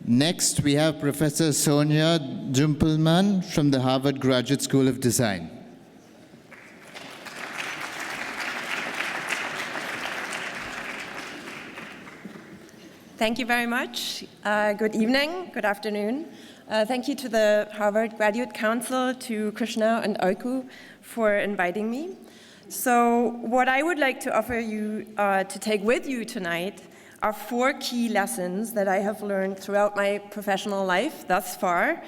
Next, we have Professor Sonia Jumpelman from the Harvard Graduate School of Design. Thank you very much. Good evening, good afternoon. Thank you to the Harvard Graduate Council, to Krishna and Oiku for inviting me. So what I would like to offer you to take with you tonight are 4 key lessons that I have learned throughout my professional life thus far.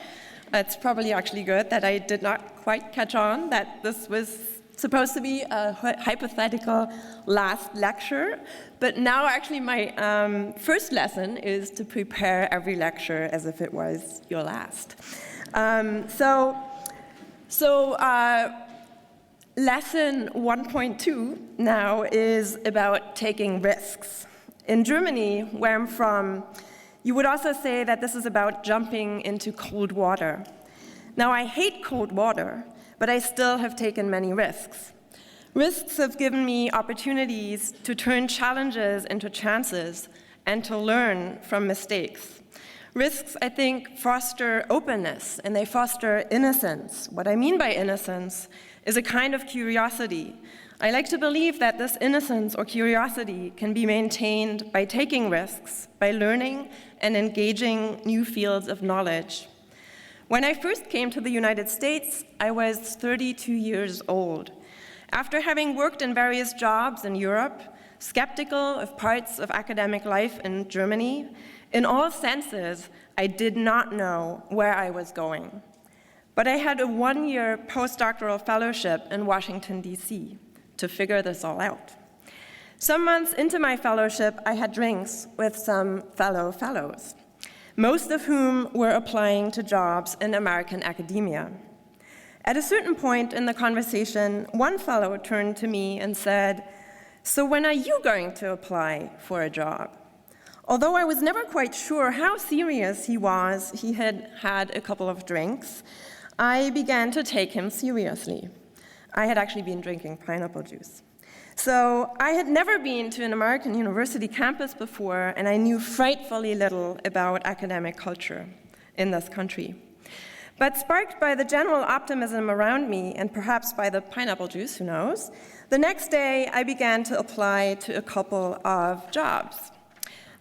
It's probably actually good that I did not quite catch on that this was supposed to be a hypothetical last lecture, but now actually my first lesson is to prepare every lecture as if it was your last. Lesson 1.2 now is about taking risks. In Germany, where I'm from, you would also say that this is about jumping into cold water. Now, I hate cold water, but I still have taken many risks. Risks have given me opportunities to turn challenges into chances and to learn from mistakes. Risks, I think, foster openness and they foster innocence. What I mean by innocence is a kind of curiosity. I like to believe that this innocence or curiosity can be maintained by taking risks, by learning and engaging new fields of knowledge. When I first came to the United States, I was 32 years old. After having worked in various jobs in Europe, skeptical of parts of academic life in Germany, in all senses, I did not know where I was going. But I had a 1-year postdoctoral fellowship in Washington, D.C. to figure this all out. Some months into my fellowship, I had drinks with some fellow fellows, most of whom were applying to jobs in American academia. At a certain point in the conversation, one fellow turned to me and said, "So when are you going to apply for a job?" Although I was never quite sure how serious he was, he had had a couple of drinks, I began to take him seriously. I had actually been drinking pineapple juice. So I had never been to an American university campus before, and I knew frightfully little about academic culture in this country. But sparked by the general optimism around me, and perhaps by the pineapple juice, who knows, the next day I began to apply to a couple of jobs.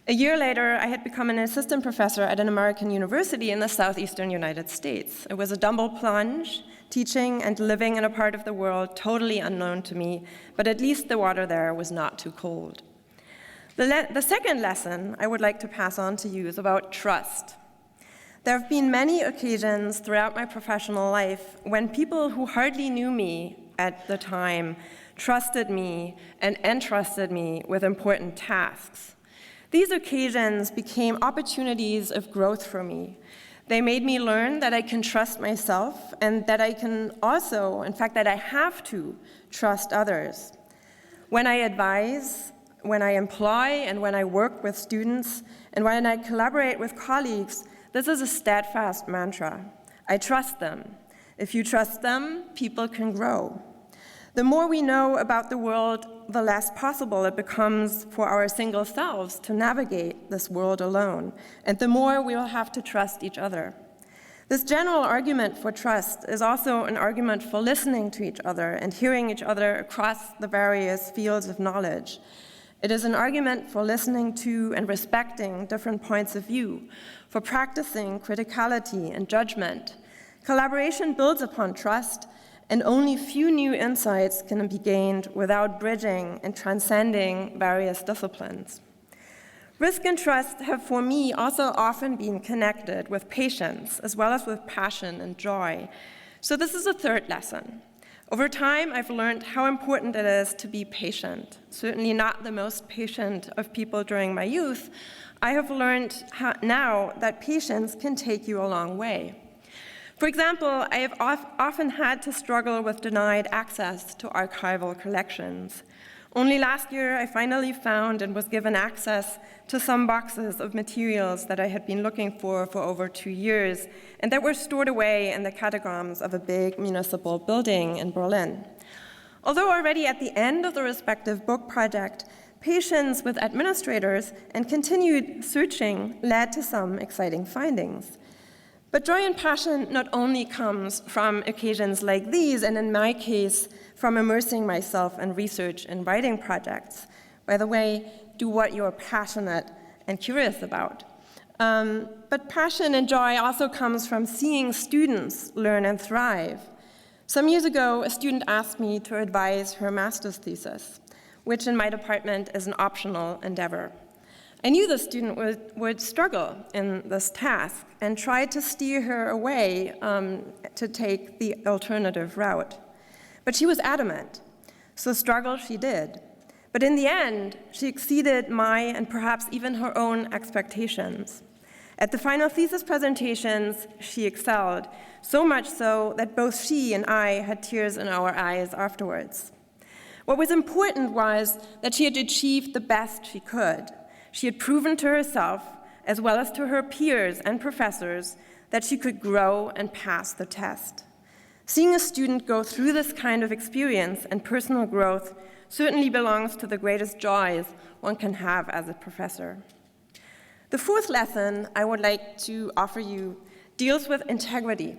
A year later, I had become an assistant professor at an American university in the southeastern United States. It was a double plunge, teaching and living in a part of the world totally unknown to me, but at least the water there was not too cold. The second lesson I would like to pass on to you is about trust. There have been many occasions throughout my professional life when people who hardly knew me at the time trusted me and entrusted me with important tasks. These occasions became opportunities of growth for me. They made me learn that I can trust myself and that I can also, in fact, that I have to trust others. When I advise, when I employ, and when I work with students, and when I collaborate with colleagues, this is a steadfast mantra. I trust them. If you trust them, people can grow. The more we know about the world, the less possible it becomes for our single selves to navigate this world alone, and the more we will have to trust each other. This general argument for trust is also an argument for listening to each other and hearing each other across the various fields of knowledge. It is an argument for listening to and respecting different points of view, for practicing criticality and judgment. Collaboration builds upon trust, and only few new insights can be gained without bridging and transcending various disciplines. Risk and trust have, for me, also often been connected with patience, as well as with passion and joy. So this is a third lesson. Over time, I've learned how important it is to be patient. Certainly not the most patient of people during my youth. I have learned now that patience can take you a long way. For example, I have often had to struggle with denied access to archival collections. Only last year, I finally found and was given access to some boxes of materials that I had been looking for over 2 years, and that were stored away in the catacombs of a big municipal building in Berlin. Although already at the end of the respective book project, patience with administrators, and continued searching led to some exciting findings. But joy and passion not only comes from occasions like these, and in my case, from immersing myself in research and writing projects. By the way, do what you're passionate and curious about. But passion and joy also comes from seeing students learn and thrive. Some years ago, a student asked me to advise her master's thesis, which in my department is an optional endeavor. I knew the student would struggle in this task and tried to steer her away to take the alternative route. But she was adamant, so struggle she did. But in the end, she exceeded my and perhaps even her own expectations. At the final thesis presentations, she excelled, so much so that both she and I had tears in our eyes afterwards. What was important was that she had achieved the best she could. She had proven to herself, as well as to her peers and professors, that she could grow and pass the test. Seeing a student go through this kind of experience and personal growth certainly belongs to the greatest joys one can have as a professor. The fourth lesson I would like to offer you deals with integrity.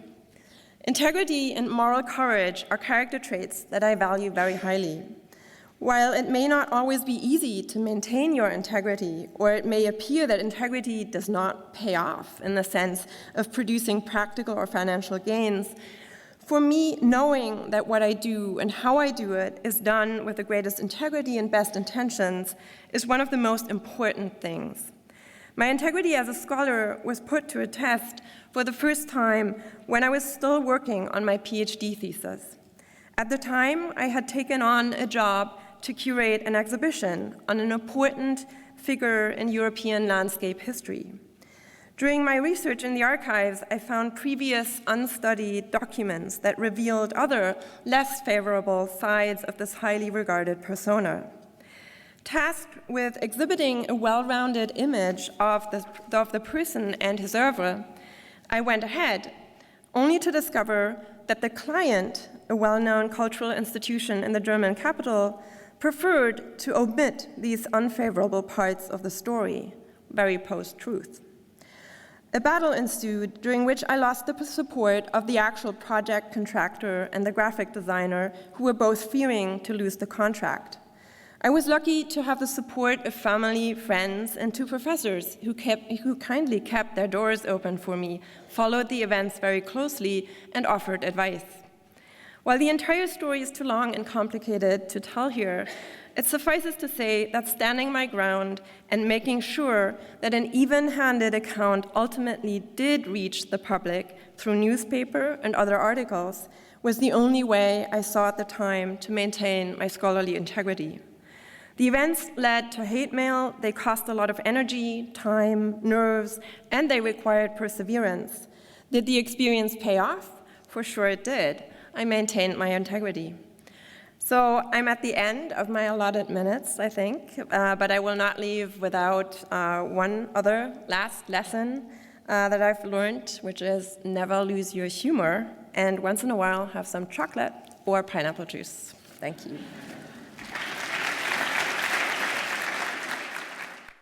Integrity and moral courage are character traits that I value very highly. While it may not always be easy to maintain your integrity, or it may appear that integrity does not pay off in the sense of producing practical or financial gains, for me, knowing that what I do and how I do it is done with the greatest integrity and best intentions is one of the most important things. My integrity as a scholar was put to a test for the first time when I was still working on my PhD thesis. At the time, I had taken on a job to curate an exhibition on an important figure in European landscape history. During my research in the archives, I found previous unstudied documents that revealed other, less favorable sides of this highly regarded persona. Tasked with exhibiting a well-rounded image of the person and his oeuvre, I went ahead, only to discover that the client, a well-known cultural institution in the German capital, preferred to omit these unfavorable parts of the story, very post-truth. A battle ensued, during which I lost the support of the actual project contractor and the graphic designer, who were both fearing to lose the contract. I was lucky to have the support of family, friends, and two professors who kindly kept their doors open for me, followed the events very closely, and offered advice. While the entire story is too long and complicated to tell here, it suffices to say that standing my ground and making sure that an even-handed account ultimately did reach the public through newspaper and other articles was the only way I saw at the time to maintain my scholarly integrity. The events led to hate mail, they cost a lot of energy, time, nerves, and they required perseverance. Did the experience pay off? For sure it did. I maintained my integrity. So I'm at the end of my allotted minutes, I think, but I will not leave without one other last lesson that I've learned, which is never lose your humor, and once in a while have some chocolate or pineapple juice. Thank you.